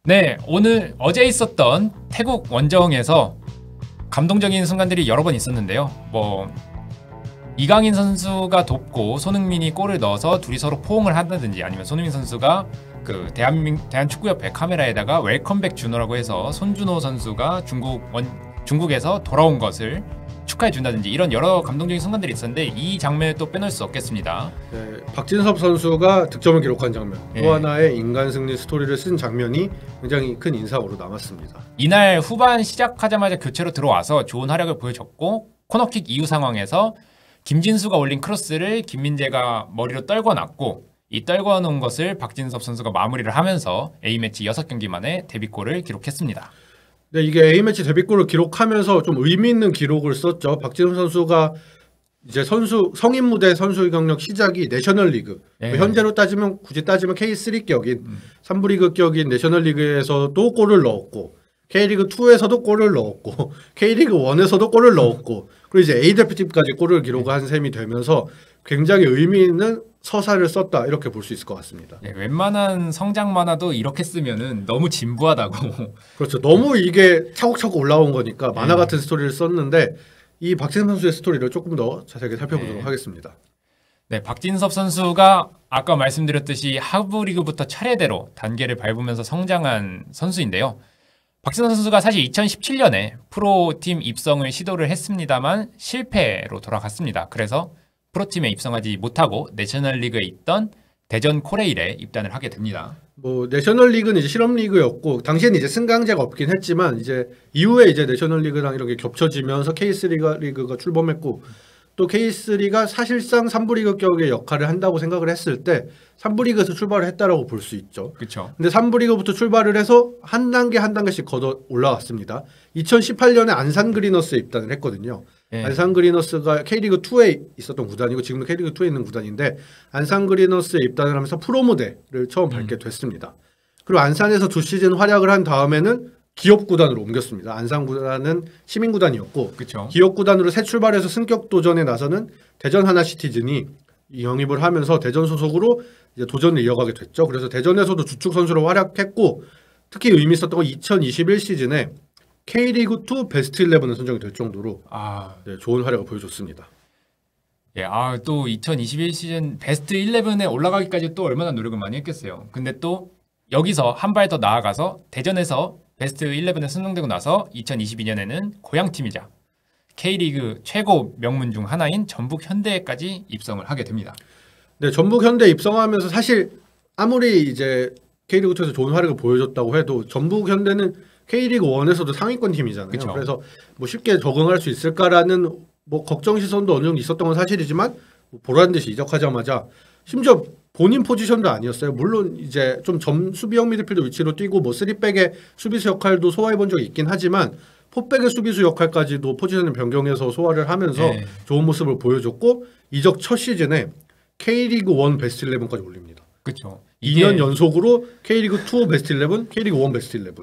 네, 어제 있었던 태국 원정에서 감동적인 순간들이 여러 번 있었는데요. 이강인 선수가 돕고 손흥민이 골을 넣어서 둘이 서로 포옹을 한다든지, 아니면 손흥민 선수가 그 대한축구협회 카메라에다가 웰컴백 준호라고 해서 손준호 선수가 중국에서 돌아온 것을 축하해 준다든지, 이런 여러 감동적인 순간들이 있었는데 이 장면을 또 빼놓을 수 없겠습니다. 네, 박진섭 선수가 득점을 기록한 장면, 또 하나의 인간 승리 스토리를 쓴 장면이 굉장히 큰 인상으로 남았습니다. 이날 후반 시작하자마자 교체로 들어와서 좋은 활약을 보여줬고, 코너킥 이후 상황에서 김진수가 올린 크로스를 김민재가 머리로 떨궈놨고, 이 떨궈놓은 것을 박진섭 선수가 마무리를 하면서 A매치 6경기 만에 데뷔골을 기록했습니다. 네, 이게 A매치 데뷔골을 기록하면서 좀 의미 있는 기록을 썼죠. 박진섭 선수가 이제 성인 무대 선수 경력 시작이 내셔널리그, 현재로 따지면 굳이 따지면 K3 격인 3부 리그 격인 내셔널리그에서도 골을 넣었고, K리그 2에서도 골을 넣었고, K리그 1에서도 골을 넣었고, 그리고 이제 A 대표팀까지 골을 기록한 셈이 되면서 굉장히 의미 있는 서사를 썼다, 이렇게 볼 수 있을 것 같습니다. 네, 웬만한 성장 만화도 이렇게 쓰면은 너무 진부하다고. 그렇죠. 너무 이게 차곡차곡 올라온 거니까 만화 같은 스토리를 썼는데, 이 박진섭 선수의 스토리를 조금 더 자세하게 살펴보도록 하겠습니다. 네, 박진섭 선수가 아까 말씀드렸듯이 하부 리그부터 차례대로 단계를 밟으면서 성장한 선수인데요. 박진섭 선수가 사실 2017년에 프로팀 입성을 시도를 했습니다만 실패로 돌아갔습니다. 그래서 프로팀에 입성하지 못하고 내셔널리그에 있던 대전 코레일에 입단을 하게 됩니다. 내셔널리그는 이제 실업리그였고, 당시에는 이제 승강제가 없긴 했지만, 이제 이후에 이제 내셔널리그랑 이렇게 겹쳐지면서 K3리그가 출범했고, 또 K3가 사실상 3부 리그 격의 역할을 한다고 생각을 했을 때 3부 리그에서 출발을 했다라고 볼 수 있죠. 그렇죠. 근데 3부 리그부터 출발을 해서 한 단계 한 단계씩 걷어 올라왔습니다. 2018년에 안산 그리너스에 입단을 했거든요. 안산 그리너스가 K리그 2에 있었던 구단이고 지금도 K리그 2에 있는 구단인데, 안산 그리너스에 입단을 하면서 프로 무대를 처음 밟게 됐습니다. 그리고 안산에서 2시즌 활약을 한 다음에는 기업 구단으로 옮겼습니다. 안산 구단은 시민 구단이었고, 그쵸. 기업 구단으로 새 출발해서 승격 도전에 나서는 대전 하나시티즌이 영입을 하면서 대전 소속으로 이제 도전을 이어가게 됐죠. 그래서 대전에서도 주축 선수로 활약했고, 특히 의미 있었던 건 2021 시즌에 K리그 2 베스트 11에 선정이 될 정도로 좋은 활약을 보여줬습니다. 또 2021 시즌 베스트 11에 올라가기까지 또 얼마나 노력을 많이 했겠어요. 근데 또 여기서 한 발 더 나아가서 대전에서 베스트 11에 선정되고 나서 2022년에는 고향팀이자 K리그 최고 명문 중 하나인 전북 현대까지 입성을 하게 됩니다. 네, 전북 현대 입성하면서 사실 아무리 이제 K리그 2에서 좋은 활약을 보여줬다고 해도 전북 현대는 K리그 1에서도 상위권 팀이잖아요. 그쵸. 그래서 쉽게 적응할 수 있을까라는 걱정 시선도 어느 정도 있었던 건 사실이지만, 보란 듯이 이적하자마자 심지어 본인 포지션도 아니었어요. 물론 이제 좀 수비형 미드필더 위치로 뛰고 3백의 수비수 역할도 소화해본 적이 있긴 하지만, 포백의 수비수 역할까지도 포지션을 변경해서 소화를 하면서 좋은 모습을 보여줬고, 이적 첫 시즌에 K리그 1 베스트 11까지 올립니다. 그렇죠. 2년 연속으로 K리그 2 베스트 11, K리그 1 베스트 11.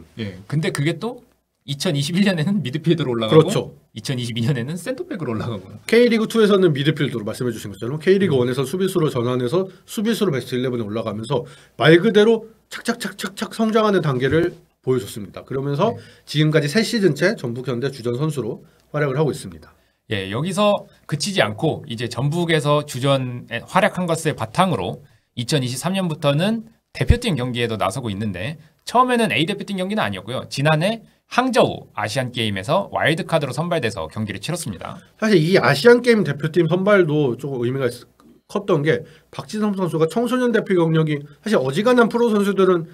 근데 그게 또 2021년에는 미드필더로 올라가고, 그렇죠. 2022년에는 센터백으로 올라가고. K리그 2에서는 미드필더로 말씀해 주신 것처럼 K리그 1에서 수비수로 전환해서 수비수로 베스트 11에 올라가면서 말 그대로 착착착착착 성장하는 단계를 보여줬습니다. 그러면서 지금까지 3시즌째 전북 현대 주전 선수로 활약을 하고 있습니다. 여기서 그치지 않고 이제 전북에서 주전에 활약한 것을 바탕으로 2023년부터는 대표팀 경기에도 나서고 있는데, 처음에는 A 대표팀 경기는 아니었고요. 지난해 항저우 아시안게임에서 와일드카드로 선발돼서 경기를 치렀습니다. 사실 이 아시안게임 대표팀 선발도 조금 의미가 컸던 게, 박진섭 선수가 청소년 대표 경력이 사실 어지간한 프로 선수들은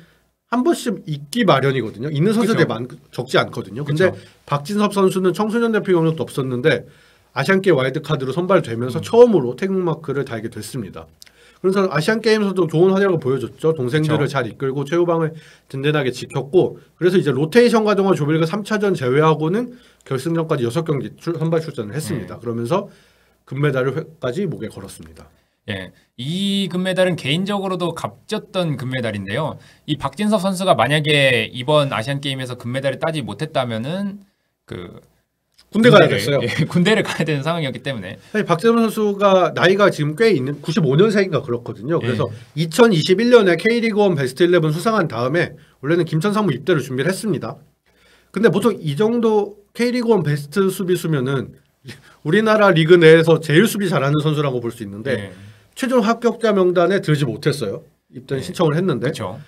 한 번씩 있기 마련이거든요. 있는 선수들이 적지 않거든요. 근데 박진섭 선수는 청소년 대표 경력도 없었는데 아시안게임 와일드카드로 선발되면서 처음으로 태극마크를 달게 됐습니다. 그래서 아시안게임에서도 좋은 활약을 보여줬죠. 동생들을 잘 이끌고 최후방을 든든하게 지켰고, 그래서 이제 로테이션 과정을 조별리그 3차전 제외하고는 결승전까지 6경기 선발 출전을 했습니다. 그러면서 금메달까지 목에 걸었습니다. 이 금메달은 개인적으로도 값졌던 금메달인데요. 이 박진섭 선수가 만약에 이번 아시안게임에서 금메달을 따지 못했다면은 군대 가야 됐어요. 예, 군대를 가야 되는 상황이었기 때문에 사실 박진섭 선수가 나이가 지금 꽤 있는 95년생인가 그렇거든요. 그래서 예. 2021년에 K리그1 베스트 11 수상한 다음에 원래는 김천 상무 입대를 준비를 했습니다. 근데 보통 이 정도 K리그1 베스트 수비수면은 우리나라 리그 내에서 제일 수비 잘하는 선수라고 볼 수 있는데 예. 최종 합격자 명단에 들지 못했어요. 입대 예. 신청을 했는데. 그렇죠.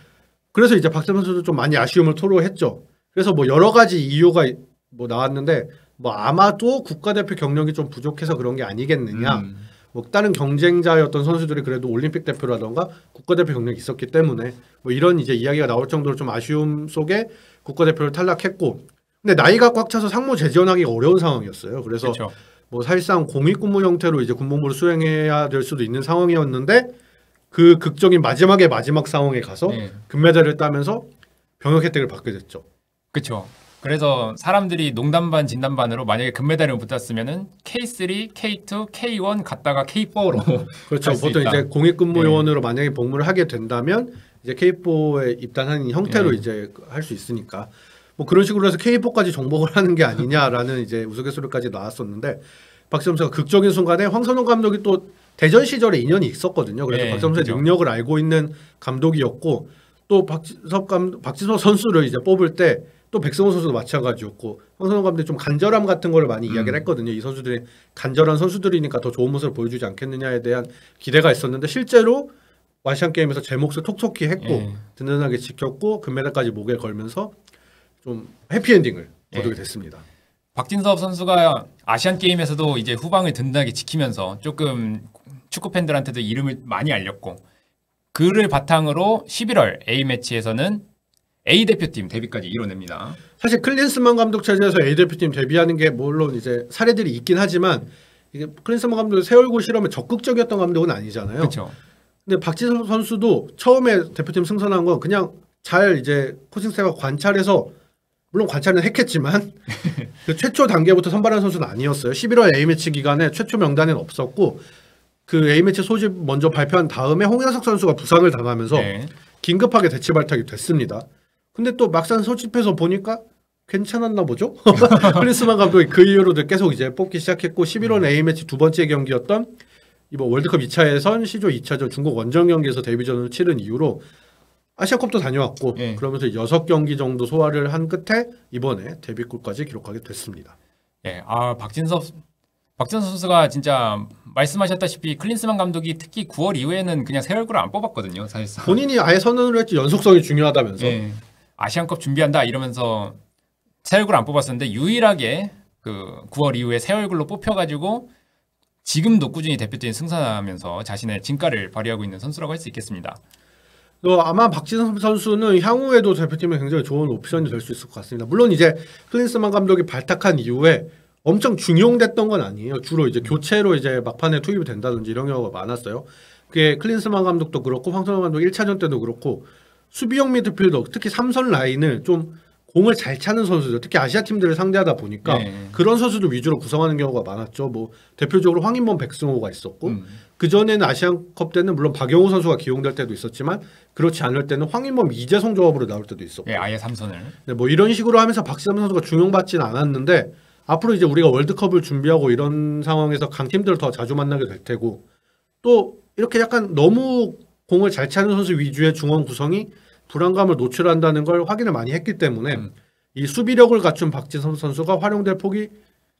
그래서 이제 박진섭 선수도 좀 많이 아쉬움을 토로했죠. 그래서 뭐 여러 가지 이유가 뭐 나왔는데 뭐 아마도 국가대표 경력이 좀 부족해서 그런 게 아니겠느냐. 뭐 다른 경쟁자였던 선수들이 그래도 올림픽 대표라던가 국가대표 경력이 있었기 때문에 뭐 이런 이제 이야기가 나올 정도로 좀 아쉬움 속에 국가대표를 탈락했고, 근데 나이가 꽉 차서 상무 재지원하기가 어려운 상황이었어요. 그래서 그렇죠. 뭐 사실상 공익근무 형태로 이제 군복무를 수행해야 될 수도 있는 상황이었는데 그 극적인 마지막 상황에 가서 예. 금메달을 따면서 병역 혜택을 받게 됐죠. 그렇죠. 그래서 사람들이 농담 반 진담 반으로 만약에 금메달을 못 땄으면은 K3, K2, K1 갔다가 K4로 그렇죠. 갈수 보통 있다. 이제 공익근무 요원으로 만약에 복무를 하게 된다면 이제 K4에 입단하는 형태로 이제 할 수 있으니까 뭐 그런 식으로 해서 K4까지 정복을 하는 게 아니냐라는 이제 우스갯소리까지 나왔었는데 박지성 선수가 극적인 순간에 황선홍 감독이 또 대전 시절에 인연이 있었거든요. 그래서 박지성 선수의 그렇죠. 능력을 알고 있는 감독이었고 또 박지성 선수를 이제 뽑을 때 또 백승호 선수도 마찬가지였고 황선홍 감독이 좀 간절함 같은 걸 많이 이야기를 했거든요. 이 선수들이 간절한 선수들이니까 더 좋은 모습을 보여주지 않겠느냐에 대한 기대가 있었는데 실제로 아시안 게임에서 제 몫을 톡톡히 했고 든든하게 지켰고 금메달까지 목에 걸면서 좀 해피엔딩을 거두게 됐습니다. 박진섭 선수가 아시안 게임에서도 이제 후방을 든든하게 지키면서 조금 축구 팬들한테도 이름을 많이 알렸고, 그를 바탕으로 11월 A 매치에서는 A 대표팀 데뷔까지 이뤄냅니다. 사실 클린스만 감독 체제에서 A 대표팀 데뷔하는 게 물론 이제 사례들이 있긴 하지만 이게 클린스만 감독이 새 얼굴 실험에 적극적이었던 감독은 아니잖아요. 그렇죠. 근데 박지성 선수도 처음에 대표팀 승선한 건 그냥 잘 이제 코칭 스태프가 관찰해서, 물론 관찰은 했겠지만 그 최초 단계부터 선발한 선수는 아니었어요. 11월 A매치 기간에 최초 명단에는 없었고 그 A매치 소집 먼저 발표한 다음에 홍현석 선수가 부상을 당하면서 긴급하게 대치 발탁이 됐습니다. 근데 또 막상 소집해서 보니까 괜찮았나 보죠? 클린스만 감독이 그 이후로도 계속 이제 뽑기 시작했고 11월 A매치 두 번째 경기였던 이번 월드컵 2차 예선 C조 2차전 중국 원정 경기에서 데뷔전을 치른 이후로 아시아컵도 다녀왔고 그러면서 6경기 정도 소화를 한 끝에 이번에 데뷔골까지 기록하게 됐습니다. 예, 박진섭 선수가 진짜 말씀하셨다시피 클린스만 감독이 특히 9월 이후에는 그냥 새 얼굴을 안 뽑았거든요, 사실상. 본인이 아예 선언을 했지, 연속성이 중요하다면서. 아시안컵 준비한다 이러면서 새 얼굴 안 뽑았었는데 유일하게 그 9월 이후에 새 얼굴로 뽑혀가지고 지금도 꾸준히 대표팀에 승선하면서 자신의 진가를 발휘하고 있는 선수라고 할 수 있겠습니다. 아마 박진섭 선수는 향후에도 대표팀에 굉장히 좋은 옵션이 될 수 있을 것 같습니다. 물론 이제 클린스만 감독이 발탁한 이후에 엄청 중용됐던 건 아니에요. 주로 이제 교체로 이제 막판에 투입이 된다든지 이런 경우가 많았어요. 그게 클린스만 감독도 그렇고 황선홍 감독 1차전 때도 그렇고 수비형 미드필더, 특히 3선 라인을 좀 공을 잘 차는 선수들, 특히 아시아 팀들을 상대하다 보니까 그런 선수들 위주로 구성하는 경우가 많았죠. 뭐 대표적으로 황인범, 백승호가 있었고 그 전에는 아시안컵 때는 물론 박영호 선수가 기용될 때도 있었지만 그렇지 않을 때는 황인범, 이재성 조합으로 나올 때도 있었고, 아예 3선을. 네, 뭐 이런 식으로 하면서 박지성 선수가 중용받지는 않았는데 앞으로 이제 우리가 월드컵을 준비하고 이런 상황에서 강팀들을 더 자주 만나게 될 테고, 또 이렇게 약간 너무 공을 잘 차는 선수 위주의 중원 구성이 불안감을 노출한다는 걸 확인을 많이 했기 때문에 이 수비력을 갖춘 박지성 선수가 활용될 폭이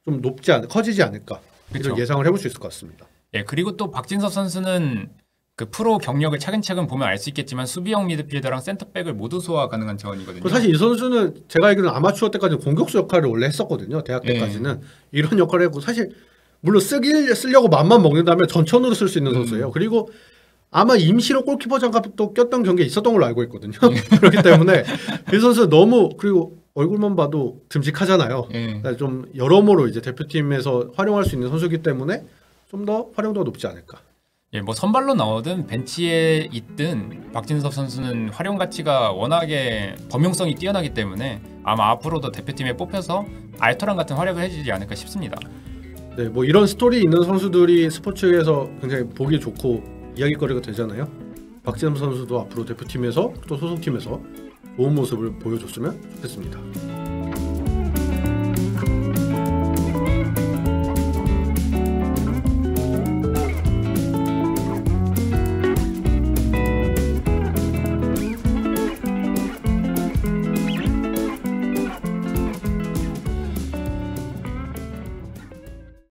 좀 커지지 않을까, 이런 예상을 해볼 수 있을 것 같습니다. 예, 그리고 또 박진섭 선수는 그 프로 경력을 차근차근 보면 알 수 있겠지만 수비형 미드필더랑 센터백을 모두 소화 가능한 자원이거든요. 사실 이 선수는 제가 알기로는 아마추어 때까지는 공격수 역할을 원래 했었거든요. 대학 때까지는 이런 역할을 했고, 사실 물론 쓰려고 맘만 먹는다면 전천후로 쓸 수 있는 선수예요. 그리고 아마 임시로 골키퍼 장갑도 꼈던 경기에 있었던 걸로 알고 있거든요. 그렇기 때문에 이 선수 너무, 그리고 얼굴만 봐도 듬직하잖아요. 그러니까 좀 여러모로 이제 대표팀에서 활용할 수 있는 선수이기 때문에 좀 더 활용도가 높지 않을까. 예, 뭐 선발로 나오든 벤치에 있든 박진섭 선수는 활용 가치가 워낙에 범용성이 뛰어나기 때문에 아마 앞으로도 대표팀에 뽑혀서 알토란 같은 활약을 해주지 않을까 싶습니다. 네, 뭐 이런 스토리 있는 선수들이 스포츠에서 굉장히 보기 좋고 이야기거리가 되잖아요. 박진섭 선수도 앞으로 대표팀에서 또 소속팀에서 좋은 모습을 보여줬으면 좋겠습니다.